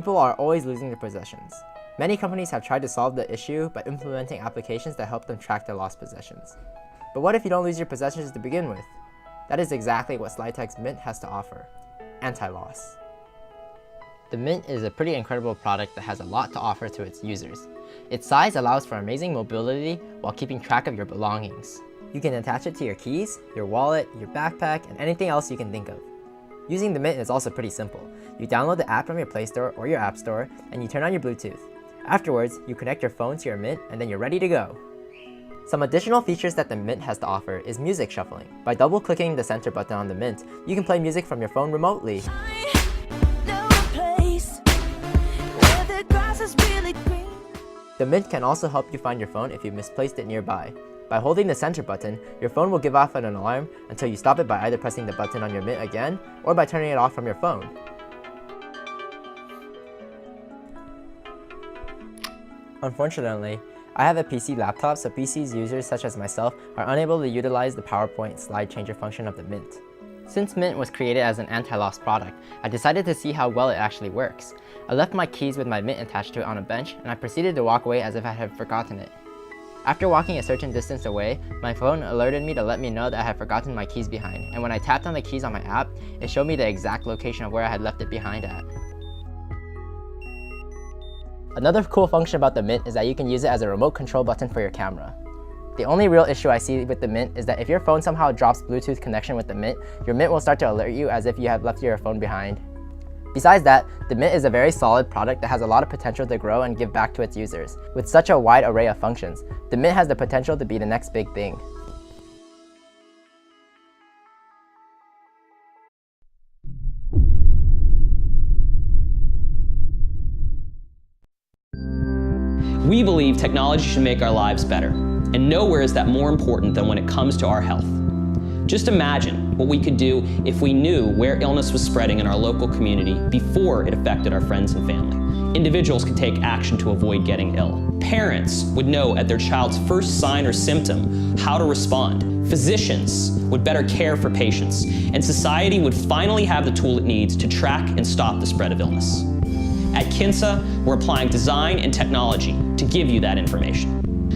People are always losing their possessions. Many companies have tried to solve the issue by implementing applications that help them track their lost possessions. But what if you don't lose your possessions to begin with? That is exactly what SlideTech's Mint has to offer: anti-loss. The Mint is a pretty incredible product that has a lot to offer to its users. Its size allows for amazing mobility while keeping track of your belongings. You can attach it to your keys, your wallet, your backpack, and anything else you can think of. Using the Mint is also pretty simple. You download the app from your Play Store or your App Store, and you turn on your Bluetooth. Afterwards, you connect your phone to your Mint, and then you're ready to go. Some additional features that the Mint has to offer is music shuffling. By double-clicking the center button on the Mint, you can play music from your phone remotely. The Mint can also help you find your phone if you misplaced it nearby. By holding the center button, your phone will give off an alarm until you stop it by either pressing the button on your Mint again or by turning it off from your phone. Unfortunately, I have a PC laptop, so PC's users such as myself are unable to utilize the PowerPoint slide changer function of the Mint. Since Mint was created as an anti-loss product, I decided to see how well it actually works. I left my keys with my Mint attached to it on a bench, and I proceeded to walk away as if I had forgotten it. After walking a certain distance away, my phone alerted me to let me know that I had forgotten my keys behind, and when I tapped on the keys on my app, it showed me the exact location of where I had left it behind at. Another cool function about the Mint is that you can use it as a remote control button for your camera. The only real issue I see with the Mint is that if your phone somehow drops Bluetooth connection with the Mint, your Mint will start to alert you as if you have left your phone behind. Besides that, the Mint is a very solid product that has a lot of potential to grow and give back to its users. With such a wide array of functions, the Mint has the potential to be the next big thing. We believe technology should make our lives better, and nowhere is that more important than when it comes to our health. Just imagine what we could do if we knew where illness was spreading in our local community before it affected our friends and family. Individuals could take action to avoid getting ill. Parents would know at their child's first sign or symptom how to respond. Physicians would better care for patients, and society would finally have the tool it needs to track and stop the spread of illness. At Kinsa, we're applying design and technology to give you that information.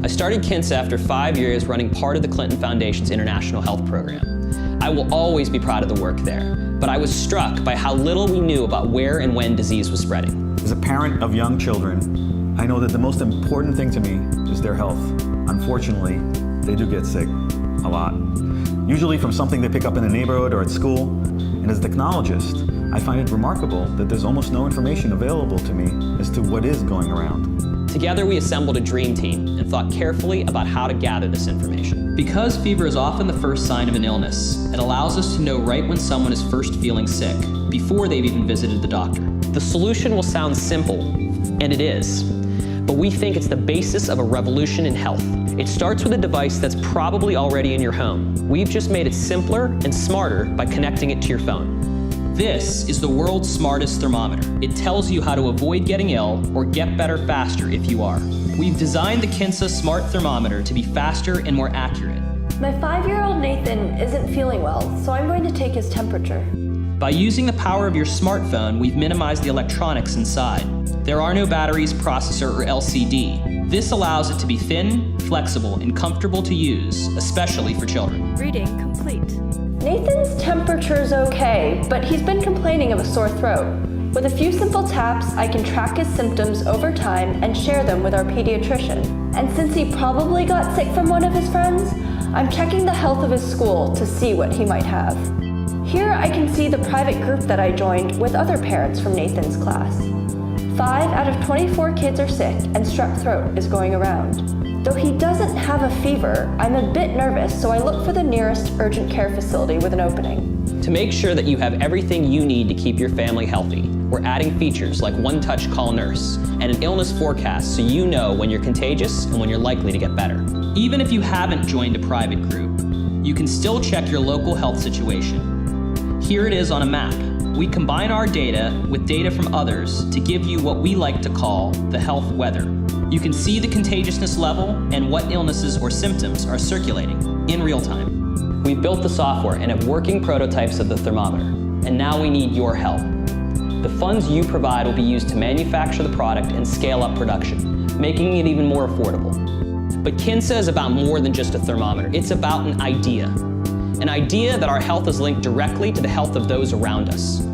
I started Kinsa after 5 years running part of the Clinton Foundation's International Health Program. I will always be proud of the work there, but I was struck by how little we knew about where and when disease was spreading. As a parent of young children, I know that the most important thing to me is their health. Unfortunately, they do get sick a lot. Usually from something they pick up in the neighborhood or at school. And as a technologist, I find it remarkable that there's almost no information available to me as to what is going around. Together we assembled a dream team and thought carefully about how to gather this information. Because fever is often the first sign of an illness, it allows us to know right when someone is first feeling sick, before they've even visited the doctor. The solution will sound simple, and it is, but we think it's the basis of a revolution in health. It starts with a device that's probably already in your home. We've just made it simpler and smarter by connecting it to your phone. This is the world's smartest thermometer. It tells you how to avoid getting ill or get better faster if you are. We've designed the Kinsa Smart Thermometer to be faster and more accurate. My 5-year-old Nathan isn't feeling well, so I'm going to take his temperature. By using the power of your smartphone, we've minimized the electronics inside. There are no batteries, processor, or LCD. This allows it to be thin, flexible, and comfortable to use, especially for children. Reading complete. Nathan's temperature's okay, but he's been complaining of a sore throat. With a few simple taps, I can track his symptoms over time and share them with our pediatrician. And since he probably got sick from one of his friends, I'm checking the health of his school to see what he might have. Here I can see the private group that I joined with other parents from Nathan's class. 5 out of 24 kids are sick and strep throat is going around. Though he doesn't have a fever, I'm a bit nervous, so I look for the nearest urgent care facility with an opening. To make sure that you have everything you need to keep your family healthy, we're adding features like one-touch call nurse and an illness forecast so you know when you're contagious and when you're likely to get better. Even if you haven't joined a private group, you can still check your local health situation. Here it is on a map. We combine our data with data from others to give you what we like to call the health weather. You can see the contagiousness level and what illnesses or symptoms are circulating in real time. We've built the software and have working prototypes of the thermometer, and now we need your help. The funds you provide will be used to manufacture the product and scale up production, making it even more affordable. But Kinsa is about more than just a thermometer. It's about an idea that our health is linked directly to the health of those around us.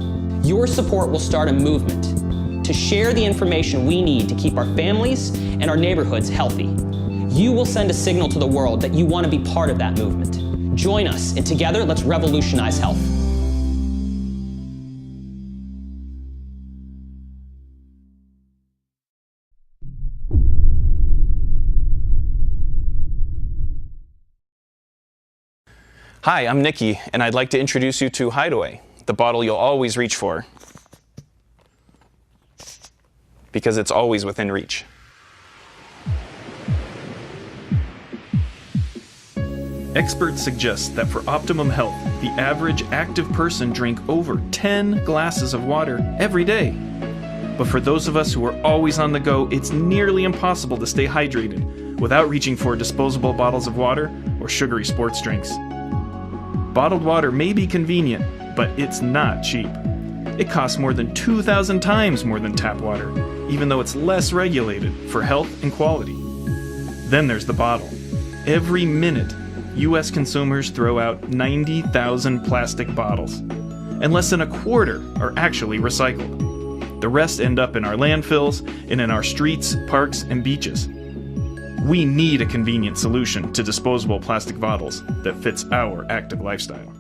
Your support will start a movement to share the information we need to keep our families and our neighborhoods healthy. You will send a signal to the world that you want to be part of that movement. Join us, and together, let's revolutionize health. Hi, I'm Nikki, and I'd like to introduce you to Hideaway, the bottle you'll always reach for, because it's always within reach. Experts suggest that for optimum health, the average active person drink over 10 glasses of water every day. But for those of us who are always on the go, it's nearly impossible to stay hydrated without reaching for disposable bottles of water or sugary sports drinks. Bottled water may be convenient, but it's not cheap. It costs more than 2,000 times more than tap water, even though it's less regulated for health and quality. Then there's the bottle. Every minute, U.S. consumers throw out 90,000 plastic bottles, and less than a quarter are actually recycled. The rest end up in our landfills and in our streets, parks, and beaches. We need a convenient solution to disposable plastic bottles that fits our active lifestyle.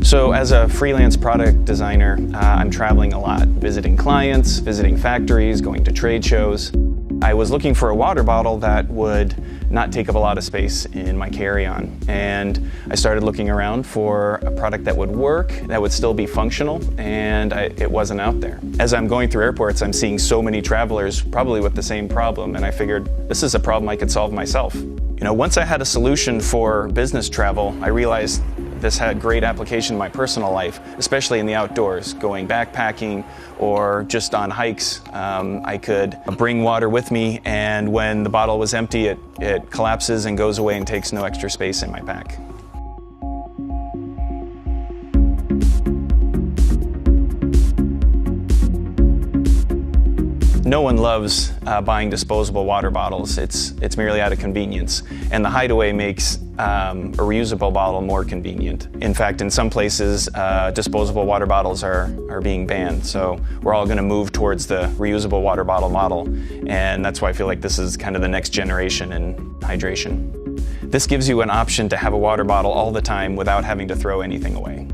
So as a freelance product designer, I'm traveling a lot, visiting clients, visiting factories, going to trade shows. I was looking for a water bottle that would not take up a lot of space in my carry-on. And I started looking around for a product that would work, that would still be functional, and it wasn't out there. As I'm going through airports, I'm seeing so many travelers probably with the same problem, and I figured this is a problem I could solve myself. You know, once I had a solution for business travel, I realized this had great application in my personal life, especially in the outdoors, going backpacking or just on hikes. I could bring water with me, and when the bottle was empty, it collapses and goes away and takes no extra space in my pack. No one loves buying disposable water bottles. It's merely out of convenience. And the Hideaway makes a reusable bottle more convenient. In fact, in some places, disposable water bottles are being banned. So we're all gonna move towards the reusable water bottle model. And that's why I feel like this is kind of the next generation in hydration. This gives you an option to have a water bottle all the time without having to throw anything away.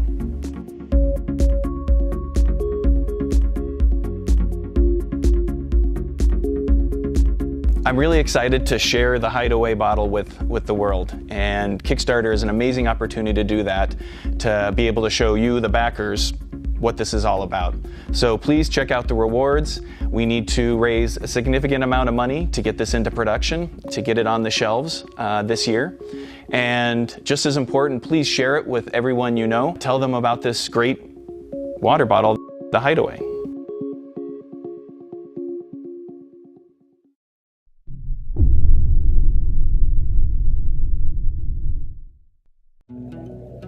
I'm really excited to share the Hideaway bottle with the world, and Kickstarter is an amazing opportunity to do that, to be able to show you, the backers, what this is all about. So please check out the rewards. We need to raise a significant amount of money to get this into production, to get it on the shelves this year. And just as important, please share it with everyone you know. Tell them about this great water bottle, the Hideaway.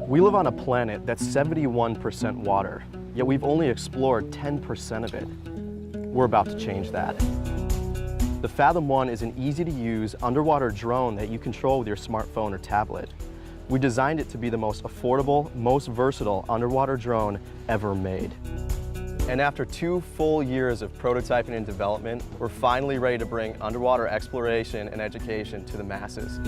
We live on a planet that's 71% water, yet we've only explored 10% of it. We're about to change that. The Fathom 1 is an easy-to-use underwater drone that you control with your smartphone or tablet. We designed it to be the most affordable, most versatile underwater drone ever made. And after 2 full years of prototyping and development, we're finally ready to bring underwater exploration and education to the masses.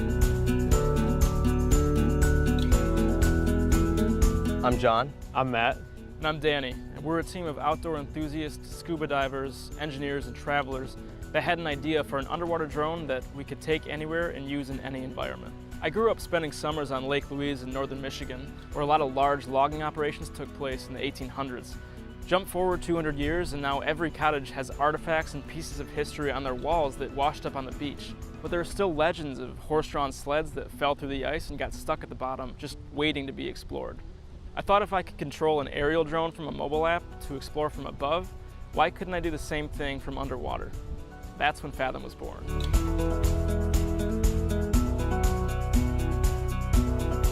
I'm John. I'm Matt. And I'm Danny. And we're a team of outdoor enthusiasts, scuba divers, engineers, and travelers that had an idea for an underwater drone that we could take anywhere and use in any environment. I grew up spending summers on Lake Louise in northern Michigan, where a lot of large logging operations took place in the 1800s. Jump forward 200 years, and now every cottage has artifacts and pieces of history on their walls that washed up on the beach. But there are still legends of horse-drawn sleds that fell through the ice and got stuck at the bottom, just waiting to be explored. I thought if I could control an aerial drone from a mobile app to explore from above, why couldn't I do the same thing from underwater? That's when Fathom was born.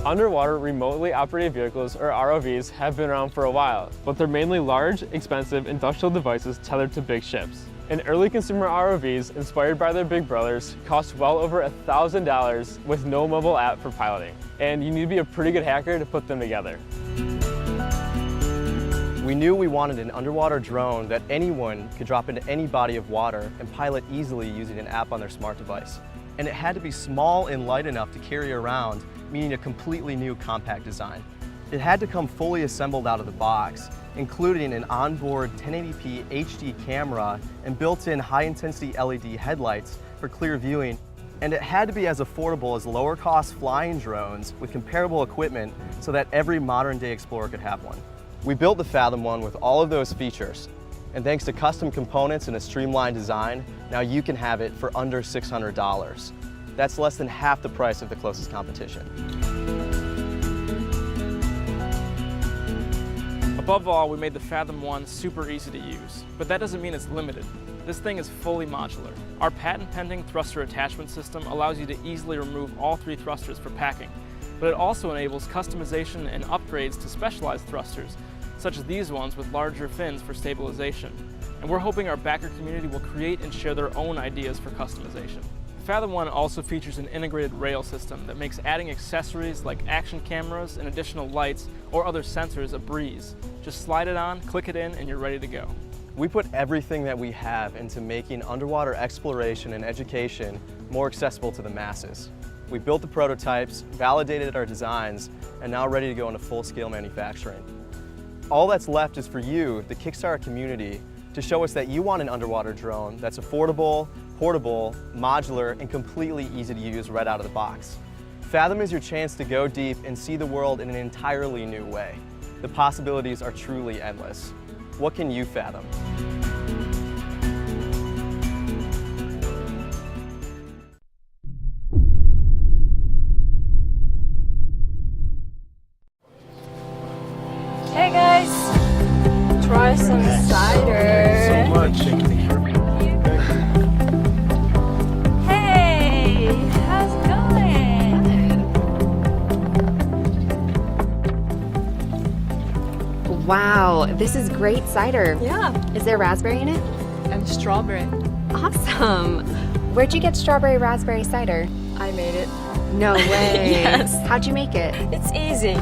Underwater remotely operated vehicles, or ROVs, have been around for a while, but they're mainly large, expensive industrial devices tethered to big ships. And early consumer ROVs, inspired by their big brothers, cost well over $1,000 with no mobile app for piloting. And you need to be a pretty good hacker to put them together. We knew we wanted an underwater drone that anyone could drop into any body of water and pilot easily using an app on their smart device. And it had to be small and light enough to carry around, meaning a completely new compact design. It had to come fully assembled out of the box, including an onboard 1080p HD camera and built-in high-intensity LED headlights for clear viewing. And it had to be as affordable as lower-cost flying drones with comparable equipment so that every modern-day explorer could have one. We built the Fathom One with all of those features, and thanks to custom components and a streamlined design, now you can have it for under $600. That's less than half the price of the closest competition. Above all, we made the Fathom One super easy to use, but that doesn't mean it's limited. This thing is fully modular. Our patent-pending thruster attachment system allows you to easily remove all 3 thrusters for packing, but it also enables customization and upgrades to specialized thrusters, such as these ones with larger fins for stabilization. And we're hoping our backer community will create and share their own ideas for customization. Fathom One also features an integrated rail system that makes adding accessories like action cameras and additional lights or other sensors a breeze. Just slide it on, click it in, and you're ready to go. We put everything that we have into making underwater exploration and education more accessible to the masses. We built the prototypes, validated our designs, and now ready to go into full-scale manufacturing. All that's left is for you, the Kickstarter community, to show us that you want an underwater drone that's affordable, portable, modular, and completely easy to use right out of the box. Fathom is your chance to go deep and see the world in an entirely new way. The possibilities are truly endless. What can you fathom? Hey guys, try some cider. So much. Hey, how's it going? Wow, this is great cider. Yeah, Is there raspberry in it? and strawberry. Awesome. Where'd you get strawberry raspberry cider? I made it. No way. Yes. How'd you make it? It's easy.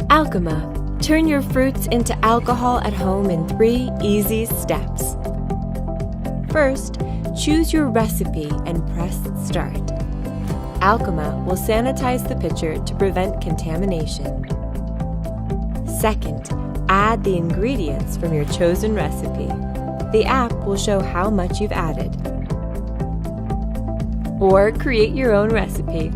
Alchema. Turn your fruits into alcohol at home in 3 easy steps. First, choose your recipe and press start. Alchema will sanitize the pitcher to prevent contamination. Second, add the ingredients from your chosen recipe. The app will show how much you've added. Or create your own recipe.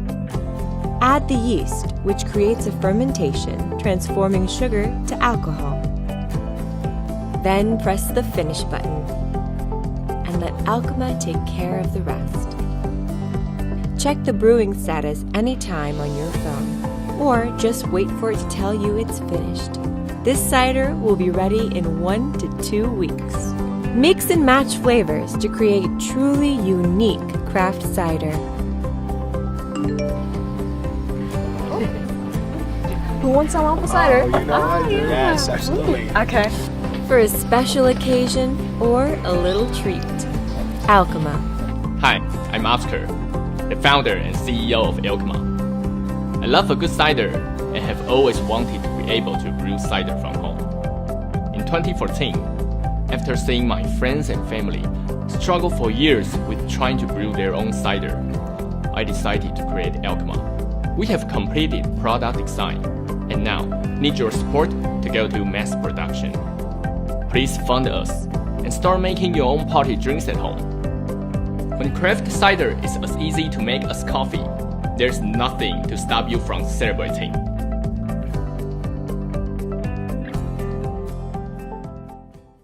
Add the yeast, which creates a fermentation, transforming sugar to alcohol. Then press the Finish button and let Alchema take care of the rest. Check the brewing status anytime on your phone, or just wait for it to tell you it's finished. This cider will be ready in 1 to 2 weeks. Mix and match flavors to create truly unique craft cider. Who wants some apple cider? Yes, absolutely. Okay. For a special occasion or a little treat. Alchema. Hi, I'm Oscar, the founder and CEO of Alchema. I love a good cider and have always wanted to be able to brew cider from home. In 2014, after seeing my friends and family struggle for years with trying to brew their own cider, I decided to create Alchema. We have completed product design and now need your support to go to mass production. Please fund us and start making your own party drinks at home. When craft cider is as easy to make as coffee, there's nothing to stop you from celebrating.